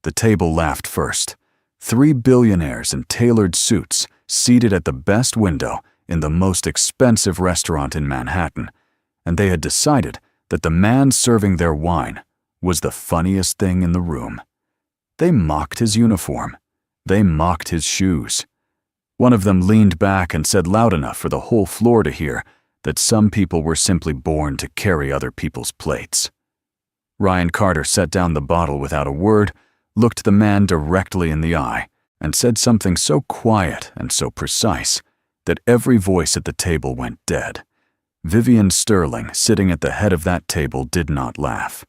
The table laughed first. 3 billionaires in tailored suits, seated at the best window in the most expensive restaurant in Manhattan, and they had decided that the man serving their wine was the funniest thing in the room. They mocked his uniform. They mocked his shoes. One of them leaned back and said loud enough for the whole floor to hear that some people were simply born to carry other people's plates. Ryan Carter set down the bottle without a word, looked the man directly in the eye, and said something so quiet and so precise that every voice at the table went dead. Vivian Sterling, sitting at the head of that table, did not laugh.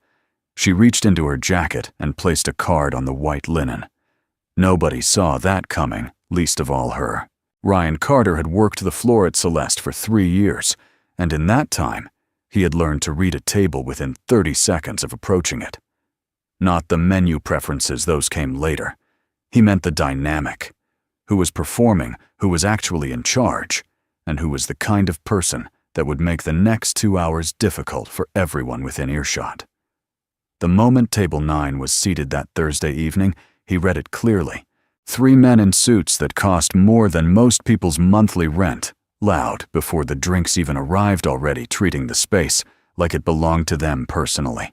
She reached into her jacket and placed a card on the white linen. Nobody saw that coming, least of all her. Ryan Carter had worked the floor at Celeste for 3 years, and in that time, he had learned to read a table within 30 seconds of approaching it. Not the menu preferences, those came later. He meant the dynamic. Who was performing, who was actually in charge, and who was the kind of person that would make the next 2 hours difficult for everyone within earshot. The moment Table 9 was seated that Thursday evening, he read it clearly. 3 men in suits that cost more than most people's monthly rent, loud before the drinks even arrived, already treating the space like it belonged to them personally.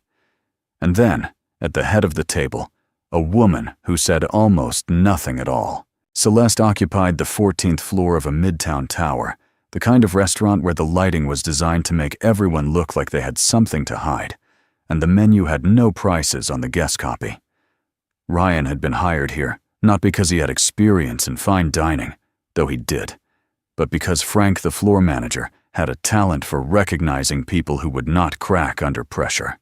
And then, at the head of the table, a woman who said almost nothing at all. Celeste occupied the 14th floor of a midtown tower, the kind of restaurant where the lighting was designed to make everyone look like they had something to hide, and the menu had no prices on the guest copy. Ryan had been hired here, not because he had experience in fine dining, though he did, but because Frank, the floor manager, had a talent for recognizing people who would not crack under pressure.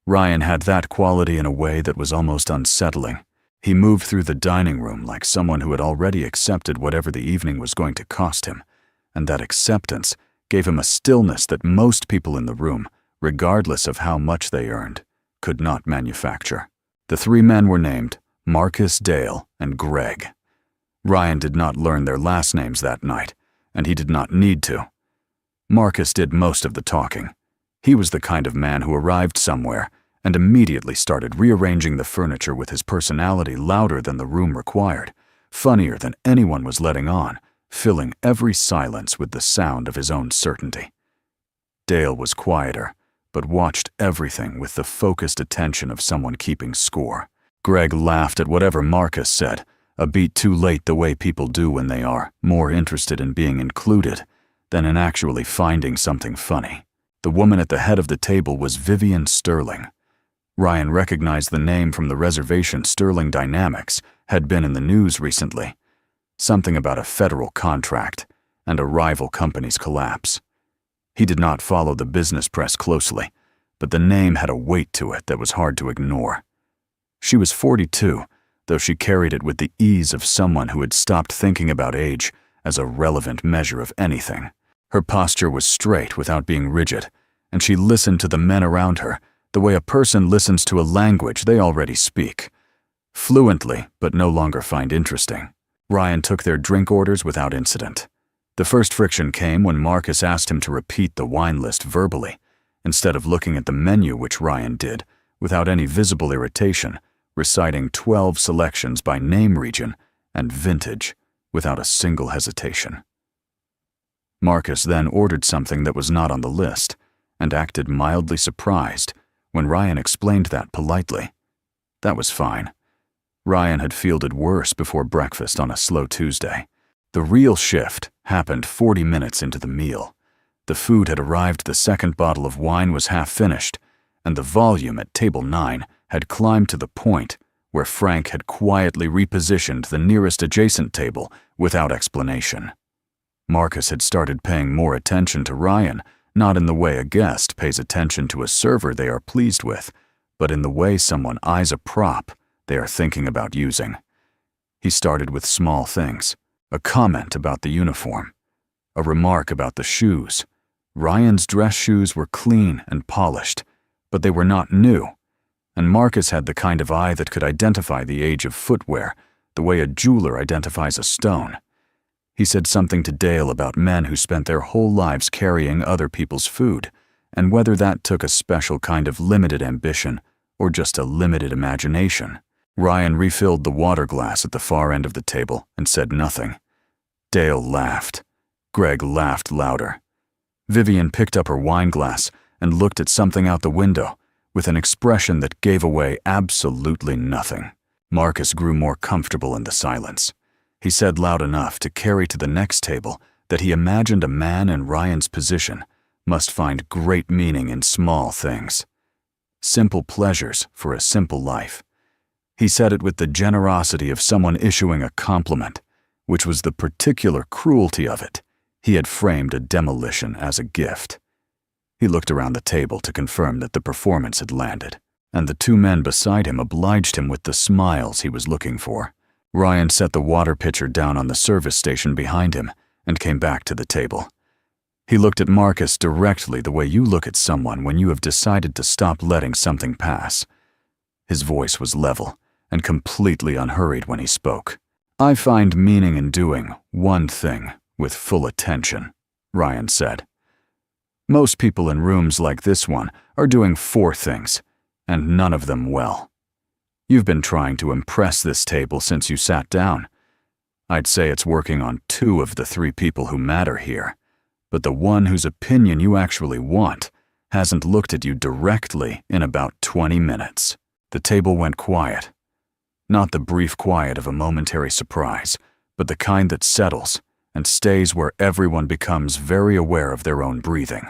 Ryan had that quality in a way that was almost unsettling. He moved through the dining room like someone who had already accepted whatever the evening was going to cost him, and that acceptance gave him a stillness that most people in the room, regardless of how much they earned, could not manufacture. The 3 men were named Marcus, Dale, and Greg. Ryan did not learn their last names that night, and he did not need to. Marcus did most of the talking. He was the kind of man who arrived somewhere and immediately started rearranging the furniture with his personality louder than the room required, funnier than anyone was letting on, filling every silence with the sound of his own certainty. Dale was quieter, but watched everything with the focused attention of someone keeping score. Greg laughed at whatever Marcus said, a beat too late, the way people do when they are more interested in being included than in actually finding something funny. The woman at the head of the table was Vivian Sterling. Ryan recognized the name from the reservation. Sterling Dynamics had been in the news recently. Something about a federal contract and a rival company's collapse. He did not follow the business press closely, but the name had a weight to it that was hard to ignore. She was 42, though she carried it with the ease of someone who had stopped thinking about age as a relevant measure of anything. Her posture was straight without being rigid, and she listened to the men around her the way a person listens to a language they already speak, fluently but no longer find interesting. Ryan took their drink orders without incident. The first friction came when Marcus asked him to repeat the wine list verbally, instead of looking at the menu, which Ryan did, without any visible irritation, reciting 12 selections by name, region, and vintage without a single hesitation. Marcus then ordered something that was not on the list and acted mildly surprised when Ryan explained that politely. That was fine. Ryan had fielded worse before breakfast on a slow Tuesday. The real shift happened 40 minutes into the meal. The food had arrived, the second bottle of wine was half finished, and the volume at Table 9 had climbed to the point where Frank had quietly repositioned the nearest adjacent table without explanation. Marcus had started paying more attention to Ryan, not in the way a guest pays attention to a server they are pleased with, but in the way someone eyes a prop they are thinking about using. He started with small things, a comment about the uniform, a remark about the shoes. Ryan's dress shoes were clean and polished, but they were not new, and Marcus had the kind of eye that could identify the age of footwear the way a jeweler identifies a stone. He said something to Dale about men who spent their whole lives carrying other people's food, and whether that took a special kind of limited ambition or just a limited imagination. Ryan refilled the water glass at the far end of the table and said nothing. Dale laughed. Greg laughed louder. Vivian picked up her wine glass and looked at something out the window with an expression that gave away absolutely nothing. Marcus grew more comfortable in the silence. He said loud enough to carry to the next table that he imagined a man in Ryan's position must find great meaning in small things. Simple pleasures for a simple life. He said it with the generosity of someone issuing a compliment, which was the particular cruelty of it. He had framed a demolition as a gift. He looked around the table to confirm that the performance had landed, and the two men beside him obliged him with the smiles he was looking for. Ryan set the water pitcher down on the service station behind him and came back to the table. He looked at Marcus directly the way you look at someone when you have decided to stop letting something pass. His voice was level and completely unhurried when he spoke. "I find meaning in doing one thing with full attention," Ryan said. "Most people in rooms like this one are doing 4 things, and none of them well. You've been trying to impress this table since you sat down. I'd say it's working on 2 of the 3 people who matter here, but the one whose opinion you actually want hasn't looked at you directly in about 20 minutes. The table went quiet. Not the brief quiet of a momentary surprise, but the kind that settles and stays where everyone becomes very aware of their own breathing.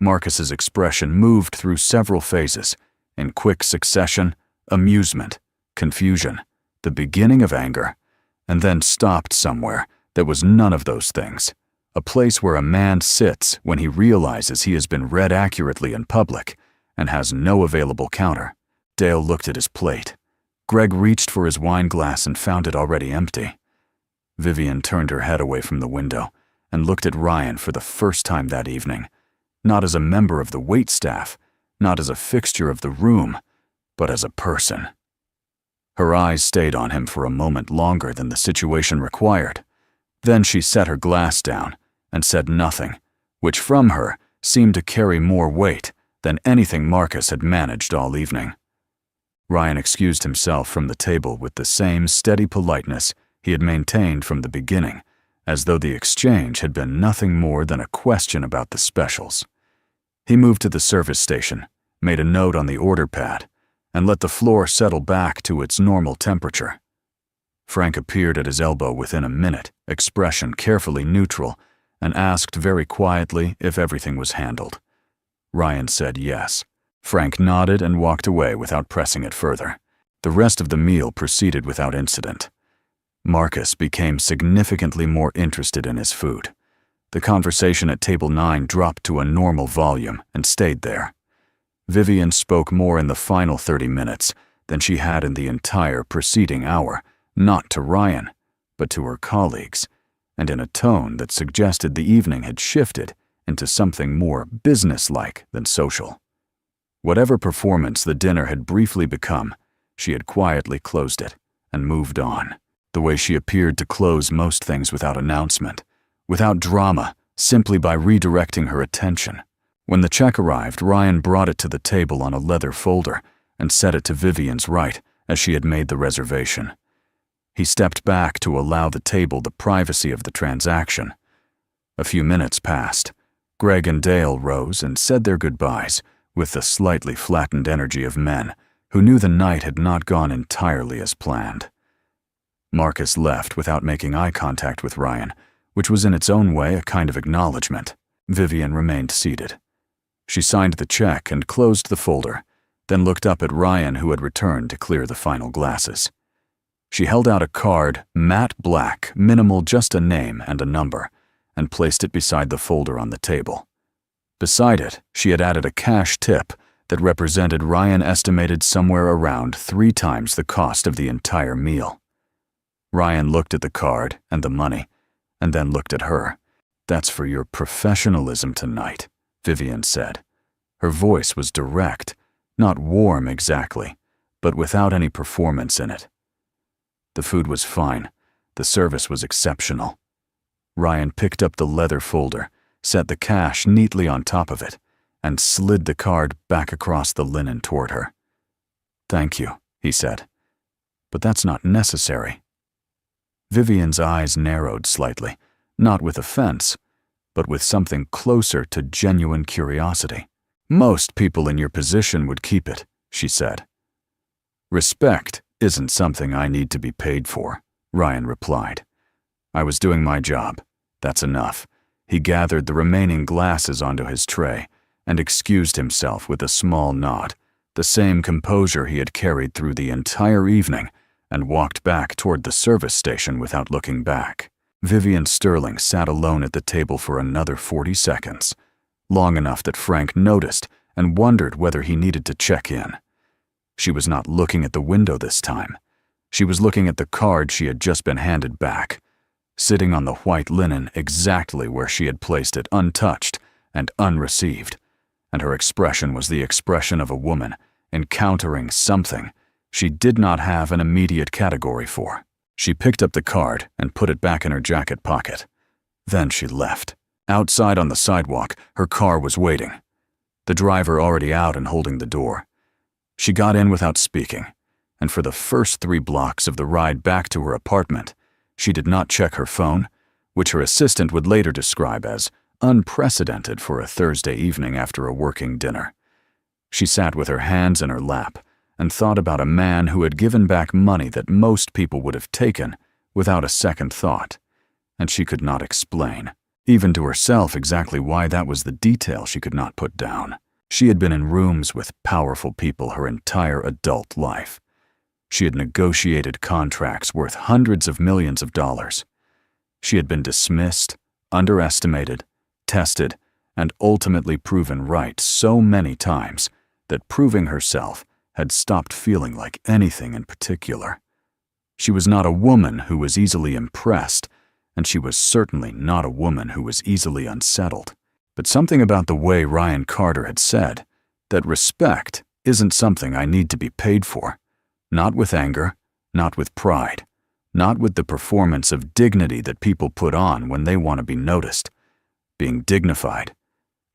Marcus's expression moved through several phases, in quick succession: amusement, confusion, the beginning of anger, and then stopped somewhere that was none of those things. A place where a man sits when he realizes he has been read accurately in public and has no available counter. Dale looked at his plate. Greg reached for his wine glass and found it already empty. Vivian turned her head away from the window and looked at Ryan for the first time that evening, not as a member of the waitstaff, not as a fixture of the room, but as a person. Her eyes stayed on him for a moment longer than the situation required. Then she set her glass down and said nothing, which from her seemed to carry more weight than anything Marcus had managed all evening. Ryan excused himself from the table with the same steady politeness he had maintained from the beginning, as though the exchange had been nothing more than a question about the specials. He moved to the service station, made a note on the order pad, and let the floor settle back to its normal temperature. Frank appeared at his elbow within a minute, expression carefully neutral, and asked very quietly if everything was handled. Ryan said yes. Frank nodded and walked away without pressing it further. The rest of the meal proceeded without incident. Marcus became significantly more interested in his food. The conversation at table 9 dropped to a normal volume and stayed there. Vivian spoke more in the final 30 minutes than she had in the entire preceding hour, not to Ryan, but to her colleagues, and in a tone that suggested the evening had shifted into something more businesslike than social. Whatever performance the dinner had briefly become, she had quietly closed it and moved on, the way she appeared to close most things without announcement, without drama, simply by redirecting her attention. When the check arrived, Ryan brought it to the table on a leather folder and set it to Vivian's right as she had made the reservation. He stepped back to allow the table the privacy of the transaction. A few minutes passed. Greg and Dale rose and said their goodbyes with the slightly flattened energy of men who knew the night had not gone entirely as planned. Marcus left without making eye contact with Ryan, which was in its own way a kind of acknowledgement. Vivian remained seated. She signed the check and closed the folder, then looked up at Ryan, who had returned to clear the final glasses. She held out a card, matte black, minimal, just a name and a number, and placed it beside the folder on the table. Beside it, she had added a cash tip that represented Ryan estimated somewhere around 3 times the cost of the entire meal. Ryan looked at the card and the money, and then looked at her. "That's for your professionalism tonight," Vivian said. Her voice was direct, not warm exactly, but without any performance in it. The food was fine. The service was exceptional. Ryan picked up the leather folder, set the cash neatly on top of it, and slid the card back across the linen toward her. "Thank you," he said. but that's not necessary." Vivian's eyes narrowed slightly, not with offense, but with something closer to genuine curiosity. "Most people in your position would keep it," she said. "Respect isn't something I need to be paid for," Ryan replied. "I was doing my job. That's enough." He gathered the remaining glasses onto his tray and excused himself with a small nod, the same composure he had carried through the entire evening, and walked back toward the service station without looking back. Vivian Sterling sat alone at the table for another 40 seconds, long enough that Frank noticed and wondered whether he needed to check in. She was not looking at the window this time. She was looking at the card she had just been handed back, sitting on the white linen exactly where she had placed it, untouched and unreceived, and her expression was the expression of a woman encountering something she did not have an immediate category for. She picked up the card and put it back in her jacket pocket. Then she left. Outside on the sidewalk, her car was waiting, the driver already out and holding the door. She got in without speaking, and for the first 3 blocks of the ride back to her apartment, she did not check her phone, which her assistant would later describe as unprecedented for a Thursday evening after a working dinner. She sat with her hands in her lap and thought about a man who had given back money that most people would have taken without a second thought, and she could not explain, even to herself, exactly why that was the detail she could not put down. She had been in rooms with powerful people her entire adult life. She had negotiated contracts worth hundreds of millions of dollars. She had been dismissed, underestimated, tested, and ultimately proven right so many times that proving herself had stopped feeling like anything in particular. She was not a woman who was easily impressed, and she was certainly not a woman who was easily unsettled. But something about the way Ryan Carter had said, that respect isn't something I need to be paid for, not with anger, not with pride, not with the performance of dignity that people put on when they want to be noticed. Being dignified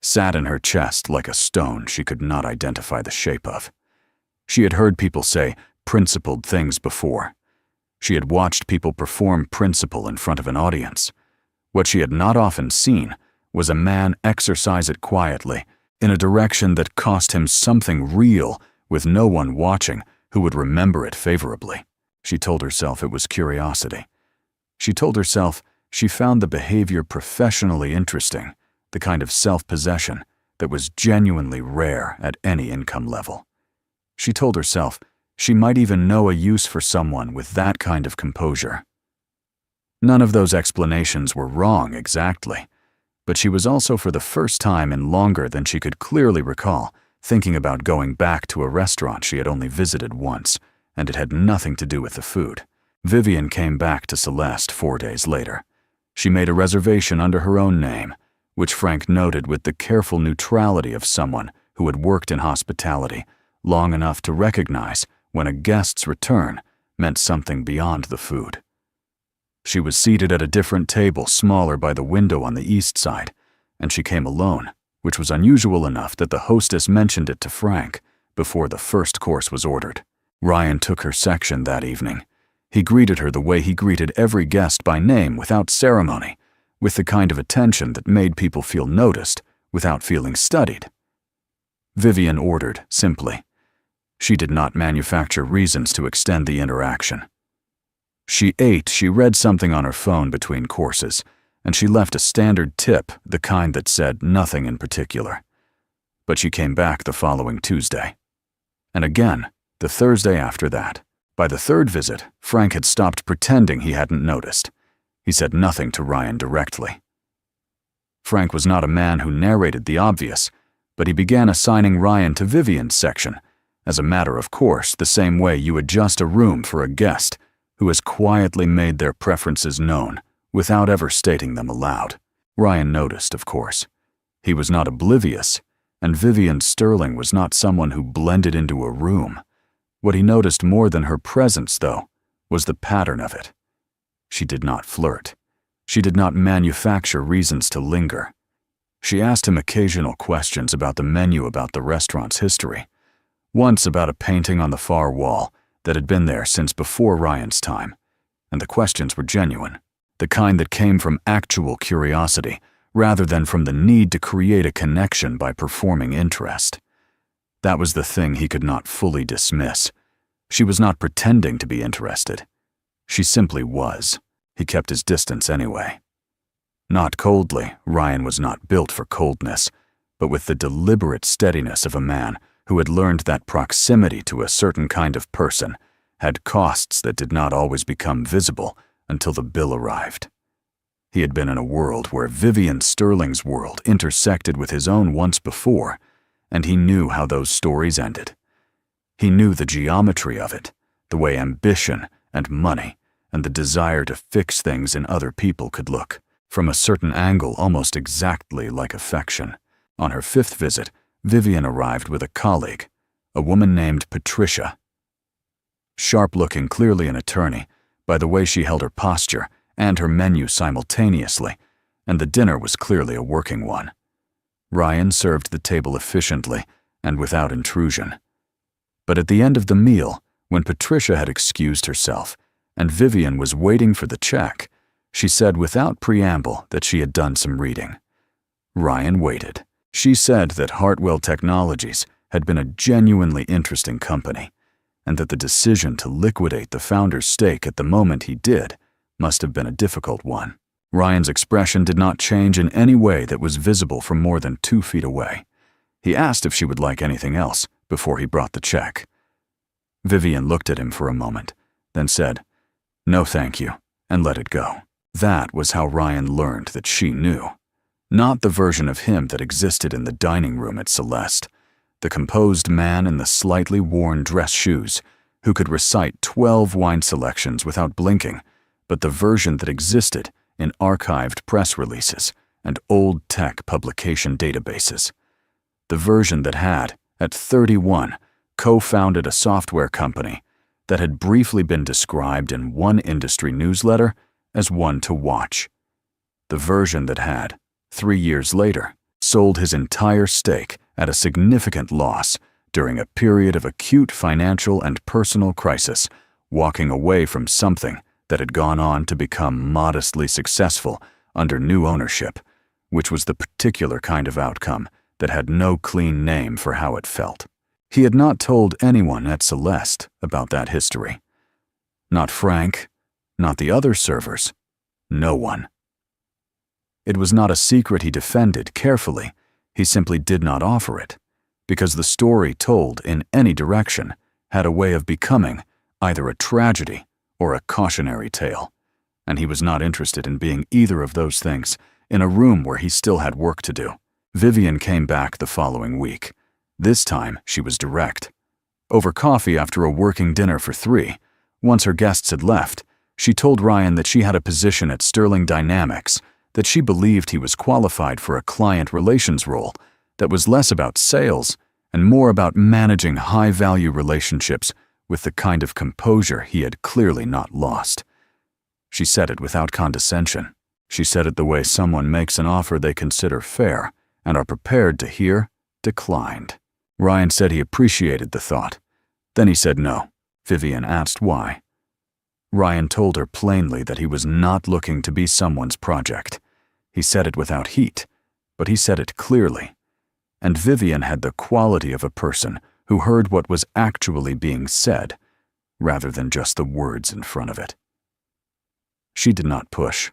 sat in her chest like a stone she could not identify the shape of. She had heard people say principled things before. She had watched people perform principle in front of an audience. What she had not often seen was a man exercise it quietly, in a direction that cost him something real, with no one watching who would remember it favorably. She told herself it was curiosity. She told herself she found the behavior professionally interesting, the kind of self-possession that was genuinely rare at any income level. She told herself she might even know a use for someone with that kind of composure. None of those explanations were wrong exactly, but she was also, for the first time in longer than she could clearly recall, thinking about going back to a restaurant she had only visited once, and it had nothing to do with the food. Vivian came back to Celeste 4 days later. She made a reservation under her own name, which Frank noted with the careful neutrality of someone who had worked in hospitality long enough to recognize when a guest's return meant something beyond the food. She was seated at a different table, smaller by the window on the east side, and she came alone, which was unusual enough that the hostess mentioned it to Frank before the first course was ordered. Ryan took her section that evening. He greeted her the way he greeted every guest, by name, without ceremony, with the kind of attention that made people feel noticed without feeling studied. Vivian ordered simply. She did not manufacture reasons to extend the interaction. She ate, she read something on her phone between courses, and she left a standard tip, the kind that said nothing in particular. But she came back the following Tuesday. And again, the Thursday after that. By the third visit, Frank had stopped pretending he hadn't noticed. He said nothing to Ryan directly. Frank was not a man who narrated the obvious, but he began assigning Ryan to Vivian's section, as a matter of course, the same way you adjust a room for a guest who has quietly made their preferences known without ever stating them aloud. Ryan noticed, of course. He was not oblivious, and Vivian Sterling was not someone who blended into a room. What he noticed more than her presence, though, was the pattern of it. She did not flirt. She did not manufacture reasons to linger. She asked him occasional questions about the menu, about the restaurant's history. Once about a painting on the far wall that had been there since before Ryan's time, and the questions were genuine, the kind that came from actual curiosity rather than from the need to create a connection by performing interest. That was the thing he could not fully dismiss. She was not pretending to be interested. She simply was. He kept his distance anyway. Not coldly, Ryan was not built for coldness, but with the deliberate steadiness of a man who had learned that proximity to a certain kind of person had costs that did not always become visible until the bill arrived. He had been in a world where Vivian Sterling's world intersected with his own once before, and he knew how those stories ended. He knew the geometry of it, the way ambition and money and the desire to fix things in other people could look, from a certain angle almost exactly like affection. On her 5th visit, Vivian arrived with a colleague, a woman named Patricia. Sharp-looking, clearly an attorney, by the way she held her posture and her menu simultaneously, and the dinner was clearly a working one. Ryan served the table efficiently and without intrusion. But at the end of the meal, when Patricia had excused herself and Vivian was waiting for the check, she said without preamble that she had done some reading. Ryan waited. She said that Hartwell Technologies had been a genuinely interesting company, and that the decision to liquidate the founder's stake at the moment he did must have been a difficult one. Ryan's expression did not change in any way that was visible from more than 2 feet away. He asked if she would like anything else before he brought the check. Vivian looked at him for a moment, then said, "No thank you," and let it go. That was how Ryan learned that she knew. Not the version of him that existed in the dining room at Celeste, the composed man in the slightly worn dress shoes who could recite 12 wine selections without blinking, but the version that existed in archived press releases and old tech publication databases. The version that had, at 31, co-founded a software company that had briefly been described in one industry newsletter as one to watch. The version that had, 3 years later, sold his entire stake at a significant loss during a period of acute financial and personal crisis, walking away from something that had gone on to become modestly successful under new ownership, which was the particular kind of outcome that had no clean name for how it felt. He had not told anyone at Celeste about that history. Not Frank, not the other servers, no one. It was not a secret he defended carefully, he simply did not offer it, because the story told in any direction had a way of becoming either a tragedy or a cautionary tale, and he was not interested in being either of those things in a room where he still had work to do. Vivian came back the following week. This time, she was direct. Over coffee after a working dinner for 3, once her guests had left, she told Ryan that she had a position at Sterling Dynamics, that she believed he was qualified for a client relations role that was less about sales and more about managing high-value relationships with the kind of composure he had clearly not lost. She said it without condescension. She said it the way someone makes an offer they consider fair and are prepared to hear declined. Ryan said he appreciated the thought. Then he said no. Vivian asked why. Ryan told her plainly that he was not looking to be someone's project. He said it without heat, but he said it clearly. And Vivian had the quality of a person who heard what was actually being said, rather than just the words in front of it. She did not push.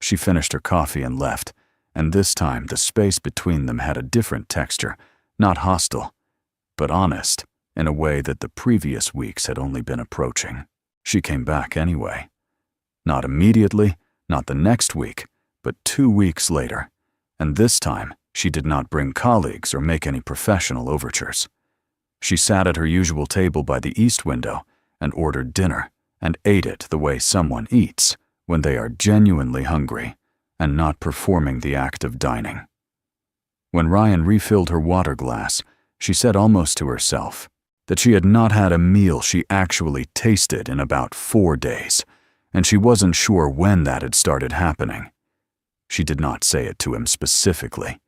She finished her coffee and left, and this time the space between them had a different texture, not hostile, but honest, in a way that the previous weeks had only been approaching. She came back anyway. Not immediately, not the next week, but 2 weeks later, and this time she did not bring colleagues or make any professional overtures. She sat at her usual table by the east window and ordered dinner and ate it the way someone eats when they are genuinely hungry and not performing the act of dining. When Ryan refilled her water glass, she said almost to herself that she had not had a meal she actually tasted in about 4 days, and she wasn't sure when that had started happening. She did not say it to him specifically.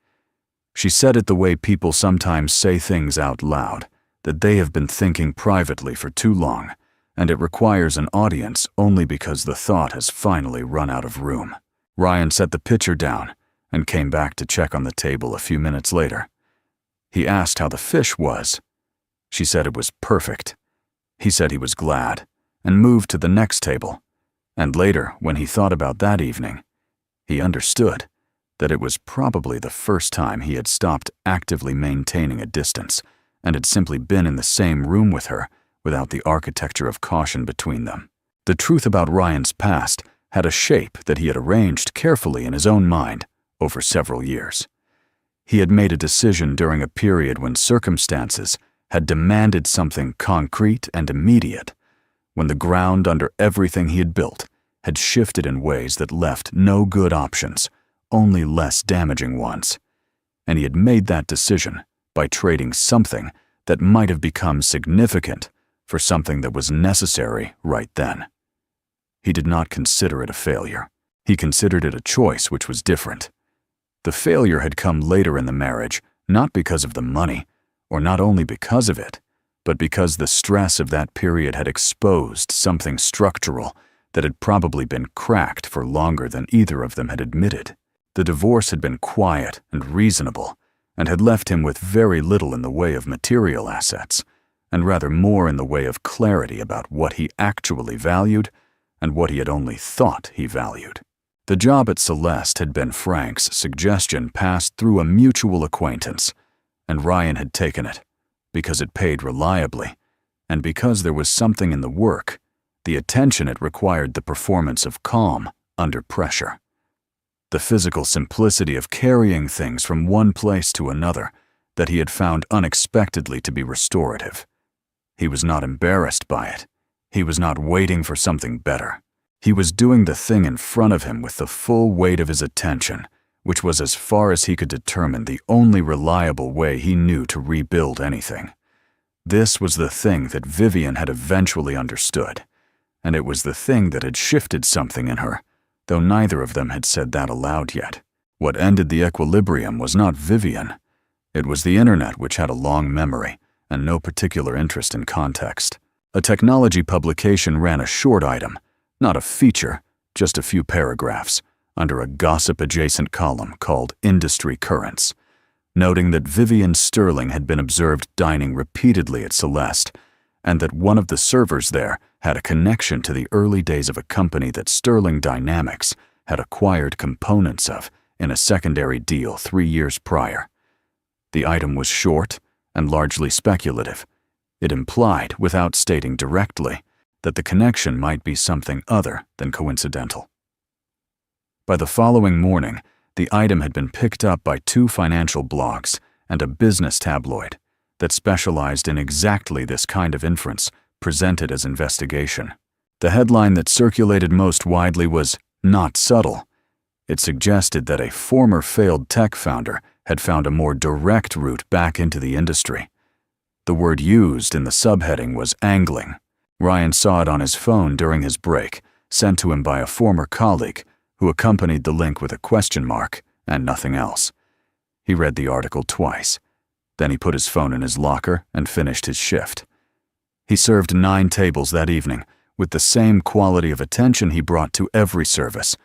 She said it the way people sometimes say things out loud that they have been thinking privately for too long and it requires an audience only because the thought has finally run out of room. Ryan set the pitcher down and came back to check on the table a few minutes later. He asked how the fish was. She said it was perfect. He said he was glad and moved to the next table. And later, when he thought about that evening, he understood that it was probably the first time he had stopped actively maintaining a distance and had simply been in the same room with her without the architecture of caution between them. The truth about Ryan's past had a shape that he had arranged carefully in his own mind over several years. He had made a decision during a period when circumstances had demanded something concrete and immediate, when the ground under everything he had built had shifted in ways that left no good options, only less damaging ones. And he had made that decision by trading something that might have become significant for something that was necessary right then. He did not consider it a failure. He considered it a choice which was different. The failure had come later in the marriage, not because of the money, or not only because of it, but because the stress of that period had exposed something structural that had probably been cracked for longer than either of them had admitted. The divorce had been quiet and reasonable, and had left him with very little in the way of material assets, and rather more in the way of clarity about what he actually valued and what he had only thought he valued. The job at Celeste had been Frank's suggestion passed through a mutual acquaintance, and Ryan had taken it because it paid reliably, and because there was something in the work, the attention it required, the performance of calm under pressure. The physical simplicity of carrying things from one place to another that he had found unexpectedly to be restorative. He was not embarrassed by it. He was not waiting for something better. He was doing the thing in front of him with the full weight of his attention, which was, as far as he could determine, the only reliable way he knew to rebuild anything. This was the thing that Vivian had eventually understood, and it was the thing that had shifted something in her, though neither of them had said that aloud yet. What ended the equilibrium was not Vivian. It was the internet, which had a long memory and no particular interest in context. A technology publication ran a short item, not a feature, just a few paragraphs, under a gossip-adjacent column called Industry Currents, noting that Vivian Sterling had been observed dining repeatedly at Celeste, and that one of the servers there had a connection to the early days of a company that Sterling Dynamics had acquired components of in a secondary deal 3 years prior. The item was short and largely speculative. It implied, without stating directly, that the connection might be something other than coincidental. By the following morning, the item had been picked up by 2 financial blogs and a business tabloid that specialized in exactly this kind of inference presented as investigation. The headline that circulated most widely was "Not Subtle." It suggested that a former failed tech founder had found a more direct route back into the industry. The word used in the subheading was angling. Ryan saw it on his phone during his break, sent to him by a former colleague, who accompanied the link with a question mark and nothing else. He read the article twice. Then he put his phone in his locker and finished his shift. He served 9 tables that evening, with the same quality of attention he brought to every service,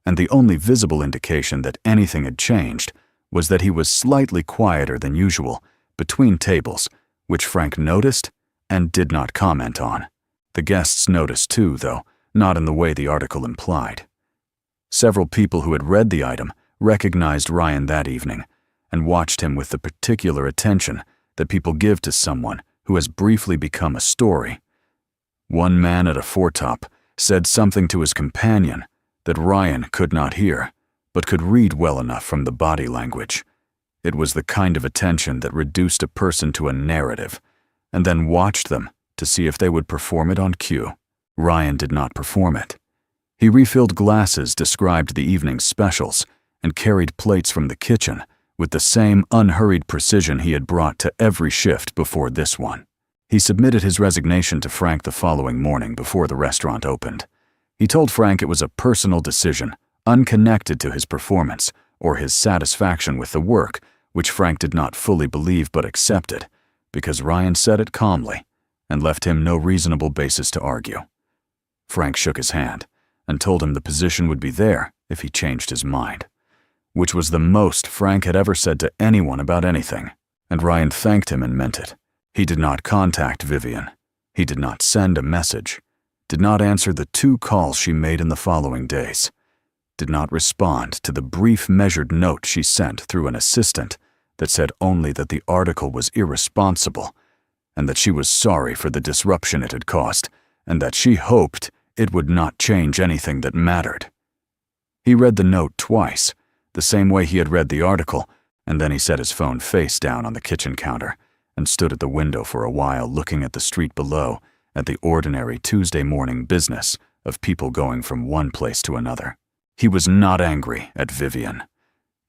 and the only visible indication that anything had changed was that he was slightly quieter than usual between tables, which Frank noticed and did not comment on. The guests noticed too, though, not in the way the article implied. Several people who had read the item recognized Ryan that evening and watched him with the particular attention that people give to someone who has briefly become a story. One man at a foretop said something to his companion that Ryan could not hear, but could read well enough from the body language. It was the kind of attention that reduced a person to a narrative, and then watched them to see if they would perform it on cue. Ryan did not perform it. He refilled glasses, described the evening's specials, and carried plates from the kitchen with the same unhurried precision he had brought to every shift before this one. He submitted his resignation to Frank the following morning before the restaurant opened. He told Frank it was a personal decision, unconnected to his performance or his satisfaction with the work, which Frank did not fully believe but accepted, because Ryan said it calmly, and left him no reasonable basis to argue. Frank shook his hand and told him the position would be there if he changed his mind, which was the most Frank had ever said to anyone about anything, and Ryan thanked him and meant it. He did not contact Vivian. He did not send a message, did not answer the 2 calls she made in the following days, did not respond to the brief measured note she sent through an assistant that said only that the article was irresponsible and that she was sorry for the disruption it had caused and that she hoped it would not change anything that mattered. He read the note twice, the same way he had read the article, and then he set his phone face down on the kitchen counter and stood at the window for a while looking at the street below at the ordinary Tuesday morning business of people going from one place to another. He was not angry at Vivian.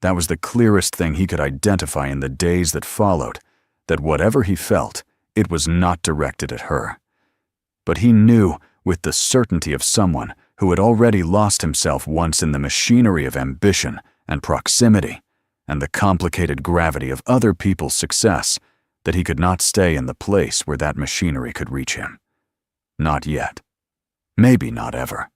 That was the clearest thing he could identify in the days that followed, that whatever he felt, it was not directed at her. But he knew, with the certainty of someone who had already lost himself once in the machinery of ambition and proximity and the complicated gravity of other people's success, that he could not stay in the place where that machinery could reach him. Not yet. Maybe not ever.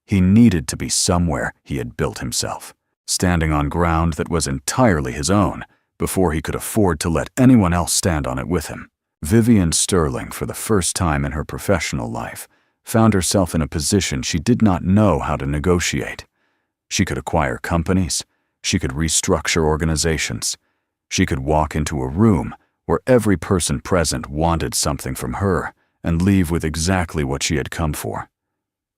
He needed to be somewhere he had built himself, standing on ground that was entirely his own, before he could afford to let anyone else stand on it with him. Vivian Sterling, for the first time in her professional life, found herself in a position she did not know how to negotiate. She could acquire companies. She could restructure organizations. She could walk into a room where every person present wanted something from her and leave with exactly what she had come for.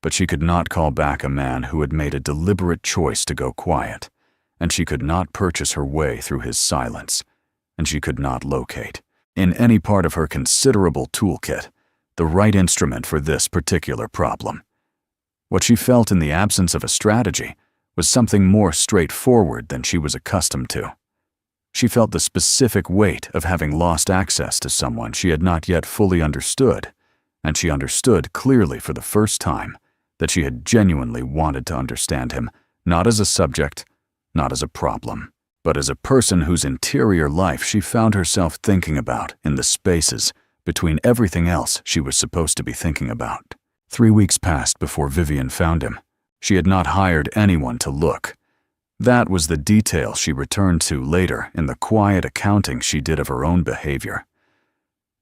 But she could not call back a man who had made a deliberate choice to go quiet, and she could not purchase her way through his silence, and she could not locate, in any part of her considerable toolkit, the right instrument for this particular problem. What she felt in the absence of a strategy was something more straightforward than she was accustomed to. She felt the specific weight of having lost access to someone she had not yet fully understood, and she understood clearly for the first time that she had genuinely wanted to understand him, not as a subject, not as a problem, but as a person whose interior life she found herself thinking about in the spaces between everything else she was supposed to be thinking about. 3 weeks passed before Vivian found him. She had not hired anyone to look. That was the detail she returned to later in the quiet accounting she did of her own behavior.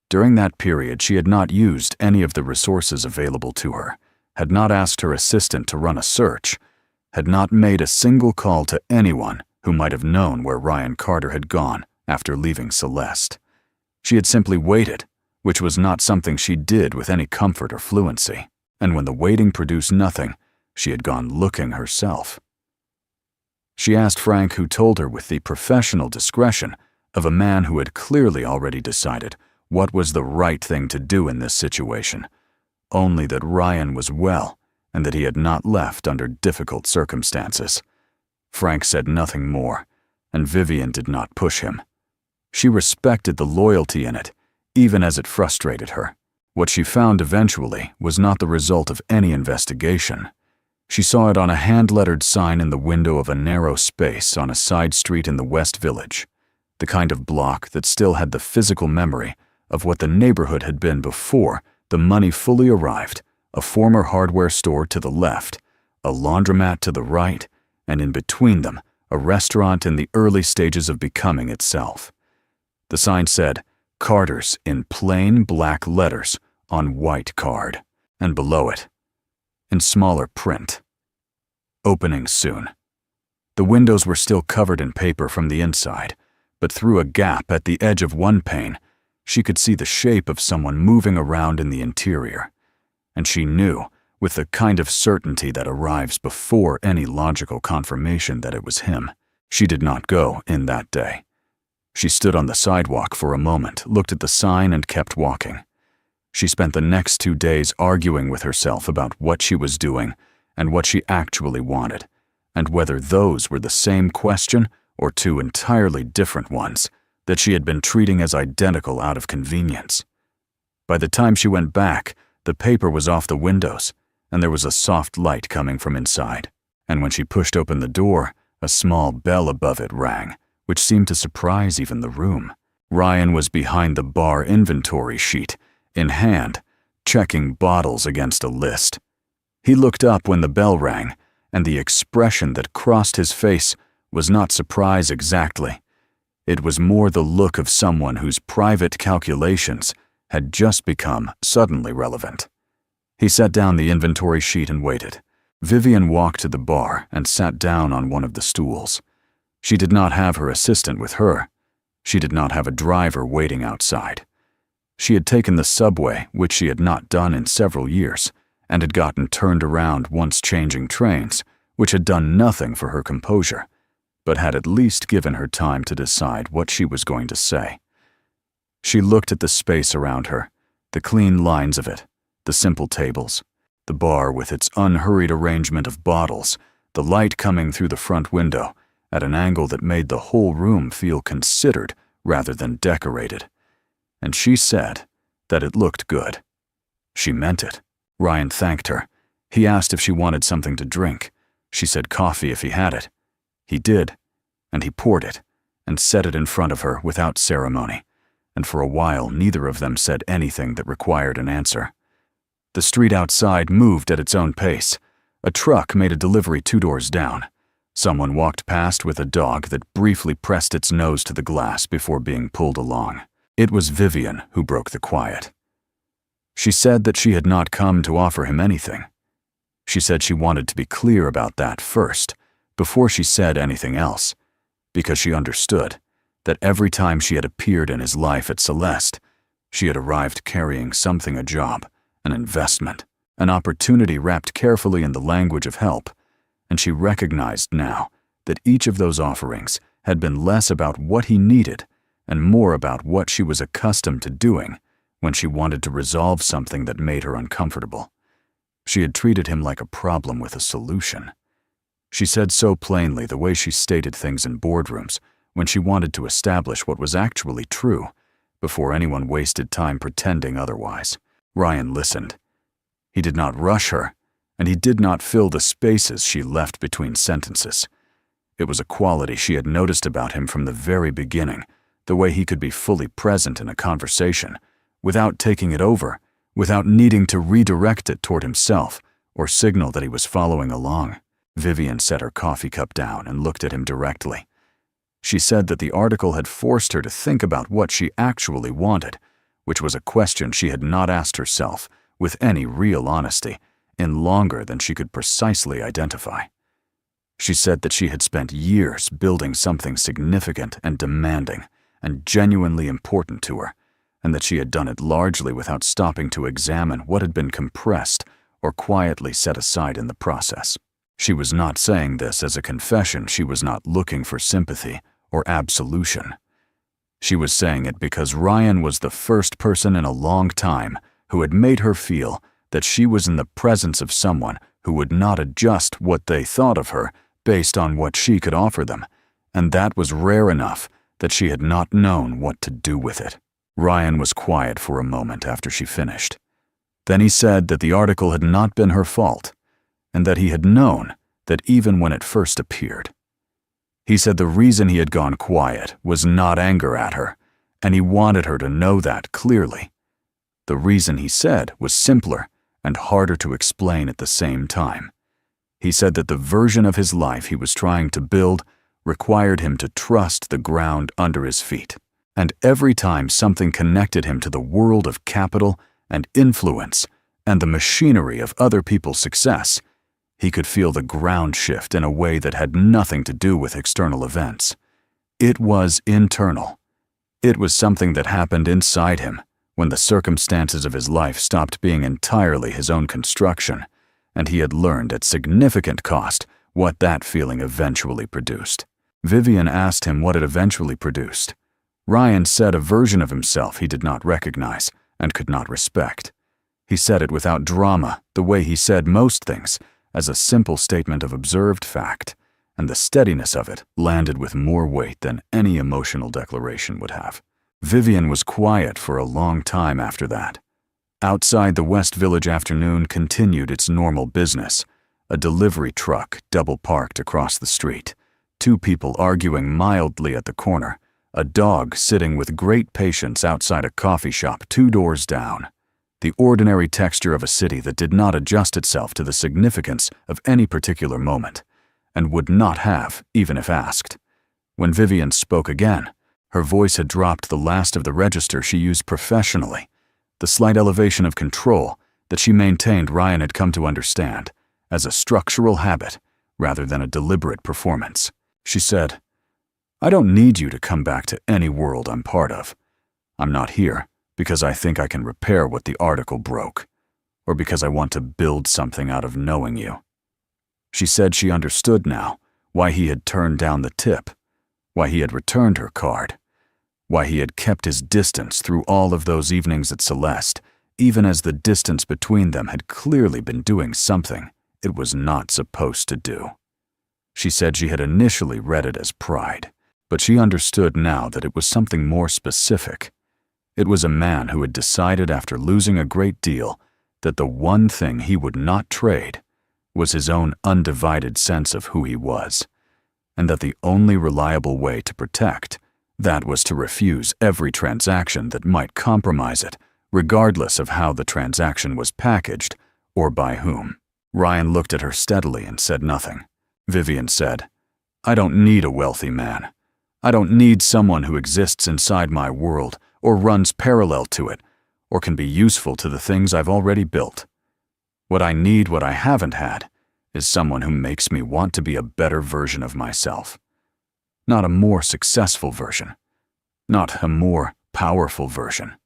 During that period, she had not used any of the resources available to her, had not asked her assistant to run a search, had not made a single call to anyone who might have known where Ryan Carter had gone after leaving Celeste. She had simply waited, which was not something she did with any comfort or fluency, and when the waiting produced nothing, she had gone looking herself. She asked Frank, who told her with the professional discretion of a man who had clearly already decided what was the right thing to do in this situation, only that Ryan was well and that he had not left under difficult circumstances. Frank said nothing more, and Vivian did not push him. She respected the loyalty in it, even as it frustrated her. What she found eventually was not the result of any investigation. She saw it on a hand-lettered sign in the window of a narrow space on a side street in the West Village, the kind of block that still had the physical memory of what the neighborhood had been before the money fully arrived: a former hardware store to the left, a laundromat to the right, and in between them, a restaurant in the early stages of becoming itself. The sign said, "Carter's," in plain black letters on white card, and below it, in smaller print, "Opening soon." The windows were still covered in paper from the inside, but through a gap at the edge of one pane, she could see the shape of someone moving around in the interior, and she knew, with the kind of certainty that arrives before any logical confirmation, that it was him. She did not go in that day. She stood on the sidewalk for a moment, looked at the sign, and kept walking. She spent the next 2 days arguing with herself about what she was doing and what she actually wanted, and whether those were the same question or 2 entirely different ones that she had been treating as identical out of convenience. By the time she went back, the paper was off the windows, and there was a soft light coming from inside. And when she pushed open the door, a small bell above it rang, which seemed to surprise even the room. Ryan was behind the bar inventory sheet, in hand, checking bottles against a list. He looked up when the bell rang, and the expression that crossed his face was not surprise exactly. It was more the look of someone whose private calculations had just become suddenly relevant. He set down the inventory sheet and waited. Vivian walked to the bar and sat down on one of the stools. She did not have her assistant with her. She did not have a driver waiting outside. She had taken the subway, which she had not done in several years, and had gotten turned around once changing trains, which had done nothing for her composure, but had at least given her time to decide what she was going to say. She looked at the space around her, the clean lines of it, the simple tables, the bar with its unhurried arrangement of bottles, the light coming through the front window at an angle that made the whole room feel considered rather than decorated. And she said that it looked good. She meant it. Ryan thanked her. He asked if she wanted something to drink. She said coffee if he had it. He did, and he poured it and set it in front of her without ceremony, and for a while neither of them said anything that required an answer. The street outside moved at its own pace. A truck made a delivery 2 doors down. Someone walked past with a dog that briefly pressed its nose to the glass before being pulled along. It was Vivian who broke the quiet. She said that she had not come to offer him anything. She said she wanted to be clear about that first, before she said anything else, because she understood that every time she had appeared in his life at Celeste, she had arrived carrying something, a job, an investment, an opportunity wrapped carefully in the language of help, and she recognized now that each of those offerings had been less about what he needed and more about what she was accustomed to doing when she wanted to resolve something that made her uncomfortable. She had treated him like a problem with a solution. She said so plainly the way she stated things in boardrooms when she wanted to establish what was actually true before anyone wasted time pretending otherwise. Ryan listened. He did not rush her, and he did not fill the spaces she left between sentences. It was a quality she had noticed about him from the very beginning, the way he could be fully present in a conversation, without taking it over, without needing to redirect it toward himself or signal that he was following along. Vivian set her coffee cup down and looked at him directly. She said that the article had forced her to think about what she actually wanted, which was a question she had not asked herself with any real honesty in longer than she could precisely identify. She said that she had spent years building something significant and demanding and genuinely important to her, and that she had done it largely without stopping to examine what had been compressed or quietly set aside in the process. She was not saying this as a confession. She was not looking for sympathy or absolution. She was saying it because Ryan was the first person in a long time who had made her feel that she was in the presence of someone who would not adjust what they thought of her based on what she could offer them, and that was rare enough that she had not known what to do with it. Ryan was quiet for a moment after she finished. Then he said that the article had not been her fault, and that he had known that even when it first appeared. He said the reason he had gone quiet was not anger at her, and he wanted her to know that clearly. The reason, he said, was simpler and harder to explain at the same time. He said that the version of his life he was trying to build required him to trust the ground under his feet, and every time something connected him to the world of capital and influence and the machinery of other people's success, he could feel the ground shift in a way that had nothing to do with external events. It was internal. It was something that happened inside him when the circumstances of his life stopped being entirely his own construction, and he had learned at significant cost what that feeling eventually produced. Vivian asked him what it eventually produced. Ryan said a version of himself he did not recognize and could not respect. He said it without drama, the way he said most things, as a simple statement of observed fact, and the steadiness of it landed with more weight than any emotional declaration would have. Vivian was quiet for a long time after that. Outside, the West Village afternoon continued its normal business. A delivery truck double-parked across the street, 2 people arguing mildly at the corner, a dog sitting with great patience outside a coffee shop 2 doors down. the ordinary texture of a city that did not adjust itself to the significance of any particular moment, and would not have, even if asked. When Vivian spoke again, her voice had dropped the last of the register she used professionally. The slight elevation of control that she maintained Ryan had come to understand as a structural habit rather than a deliberate performance. She said, "I don't need you to come back to any world I'm part of. I'm not here because I think I can repair what the article broke, or because I want to build something out of knowing you." She said she understood now why he had turned down the tip, why he had returned her card, why he had kept his distance through all of those evenings at Celeste, even as the distance between them had clearly been doing something it was not supposed to do. She said she had initially read it as pride, but she understood now that it was something more specific. It was a man who had decided after losing a great deal that the one thing he would not trade was his own undivided sense of who he was, and that the only reliable way to protect that was to refuse every transaction that might compromise it, regardless of how the transaction was packaged or by whom. Ryan looked at her steadily and said nothing. Vivian said, "I don't need a wealthy man. I don't need someone who exists inside my world or runs parallel to it, or can be useful to the things I've already built. What I need, what I haven't had, is someone who makes me want to be a better version of myself. Not a more successful version. Not a more powerful version."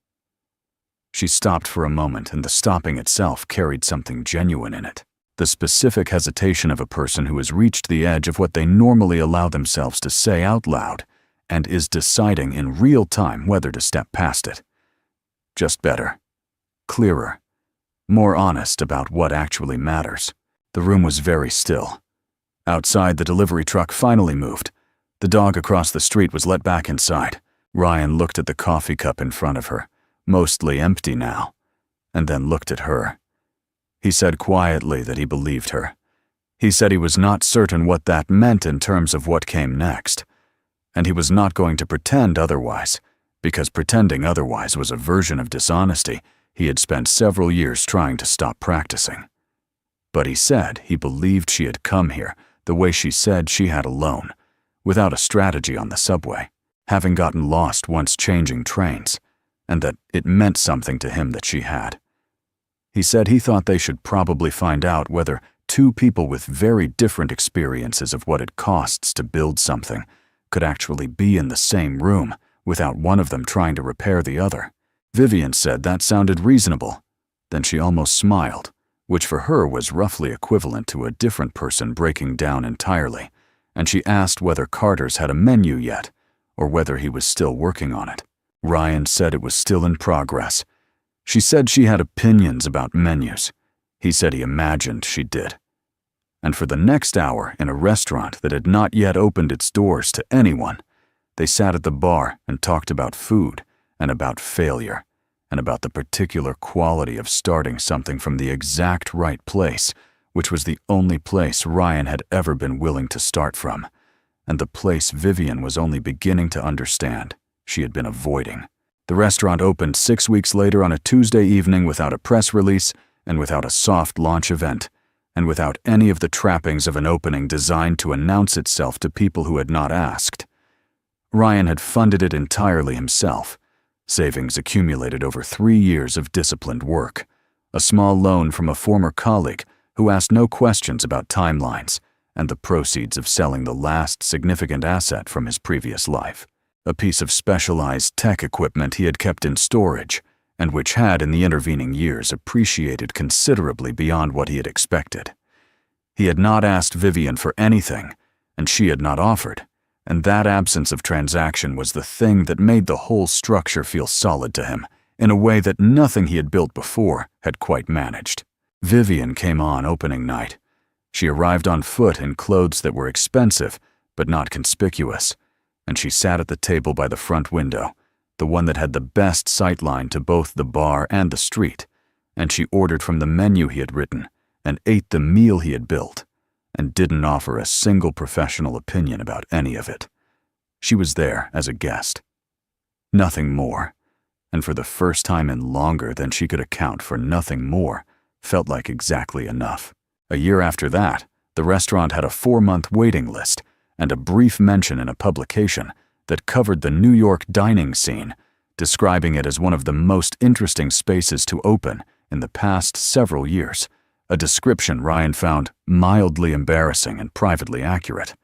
She stopped for a moment, and the stopping itself carried something genuine in it. The specific hesitation of a person who has reached the edge of what they normally allow themselves to say out loud and is deciding in real time whether to step past it. Just better, clearer, more honest about what actually matters. The room was very still. Outside, the delivery truck finally moved. The dog across the street was let back inside. Ryan looked at the coffee cup in front of her, mostly empty now, and then looked at her. He said quietly that he believed her. He said he was not certain what that meant in terms of what came next, and he was not going to pretend otherwise, because pretending otherwise was a version of dishonesty he had spent several years trying to stop practicing. But he said he believed she had come here the way she said she had alone, without a strategy on the subway, having gotten lost once changing trains, and that it meant something to him that she had. He said he thought they should probably find out whether two people with very different experiences of what it costs to build something could actually be in the same room without one of them trying to repair the other. Vivian said that sounded reasonable. Then she almost smiled, which for her was roughly equivalent to a different person breaking down entirely, and she asked whether Carter's had a menu yet, or whether he was still working on it. Ryan said it was still in progress. She said she had opinions about menus. He said he imagined she did. And for the next hour, in a restaurant that had not yet opened its doors to anyone, they sat at the bar and talked about food and about failure and about the particular quality of starting something from the exact right place, which was the only place Ryan had ever been willing to start from, and the place Vivian was only beginning to understand she had been avoiding. The restaurant opened 6 weeks later on a Tuesday evening without a press release and without a soft launch event, and without any of the trappings of an opening designed to announce itself to people who had not asked. Ryan had funded it entirely himself, savings accumulated over 3 years of disciplined work, a small loan from a former colleague who asked no questions about timelines, and the proceeds of selling the last significant asset from his previous life, a piece of specialized tech equipment he had kept in storage, and which had in the intervening years appreciated considerably beyond what he had expected. He had not asked Vivian for anything, and she had not offered, and that absence of transaction was the thing that made the whole structure feel solid to him, in a way that nothing he had built before had quite managed. Vivian came on opening night. She arrived on foot in clothes that were expensive, but not conspicuous, and she sat at the table by the front window, the one that had the best sightline to both the bar and the street, and she ordered from the menu he had written and ate the meal he had built, and didn't offer a single professional opinion about any of it. She was there as a guest. Nothing more. and for the first time in longer than she could account for, nothing more felt like exactly enough. A year after that, the restaurant had a 4-month waiting list and a brief mention in a publication that covered the New York dining scene, describing it as one of the most interesting spaces to open in the past several years, a description Ryan found mildly embarrassing and privately accurate.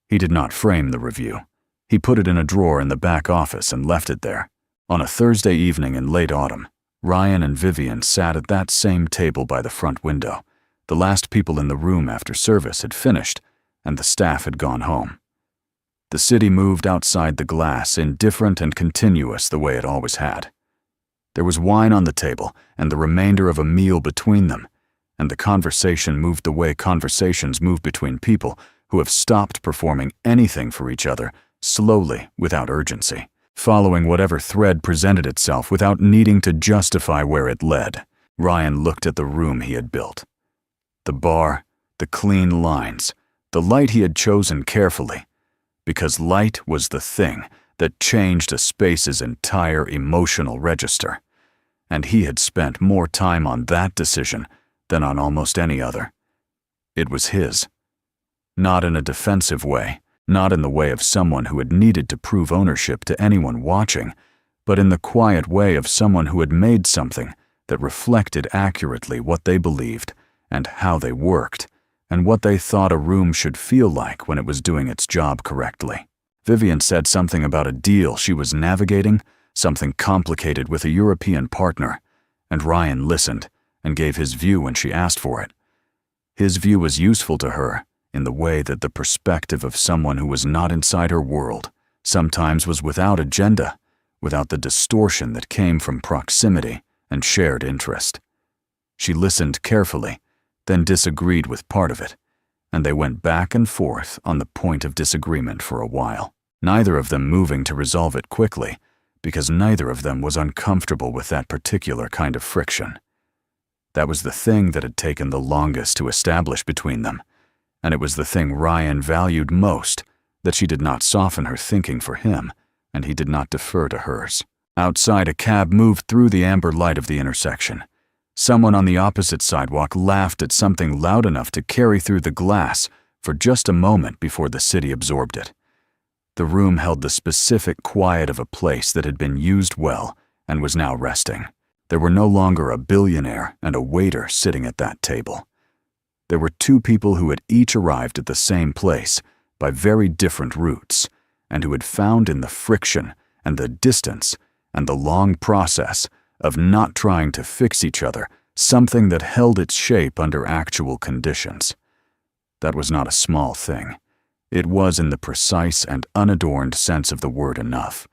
He did not frame the review. He put it in a drawer in the back office and left it there. On a Thursday evening in late autumn, Ryan and Vivian sat at that same table by the front window. The last people in the room after service had finished, and the staff had gone home. The city moved outside the glass, indifferent and continuous the way it always had. There was wine on the table and the remainder of a meal between them, and the conversation moved the way conversations move between people who have stopped performing anything for each other, slowly, without urgency, following whatever thread presented itself without needing to justify where it led. Ryan looked at the room he had built. The bar, the clean lines, the light he had chosen carefully, because light was the thing that changed a space's entire emotional register, and he had spent more time on that decision than on almost any other. It was his. Not in a defensive way, not in the way of someone who had needed to prove ownership to anyone watching, but in the quiet way of someone who had made something that reflected accurately what they believed and how they worked, and what they thought a room should feel like when it was doing its job correctly. Vivian said something about a deal she was navigating, something complicated with a European partner, and Ryan listened and gave his view when she asked for it. His view was useful to her in the way that the perspective of someone who was not inside her world sometimes was without agenda, without the distortion that came from proximity and shared interest. She listened carefully, then disagreed with part of it, and they went back and forth on the point of disagreement for a while, neither of them moving to resolve it quickly, because neither of them was uncomfortable with that particular kind of friction. That was the thing that had taken the longest to establish between them, and it was the thing Ryan valued most, that she did not soften her thinking for him, and he did not defer to hers. Outside, a cab moved through the amber light of the intersection. Someone on the opposite sidewalk laughed at something loud enough to carry through the glass for just a moment before the city absorbed it. The room held the specific quiet of a place that had been used well and was now resting. There were no longer a billionaire and a waiter sitting at that table. There were two people who had each arrived at the same place by very different routes, and who had found in the friction and the distance and the long process of not trying to fix each other something that held its shape under actual conditions. That was not a small thing. It was, in the precise and unadorned sense of the word, enough.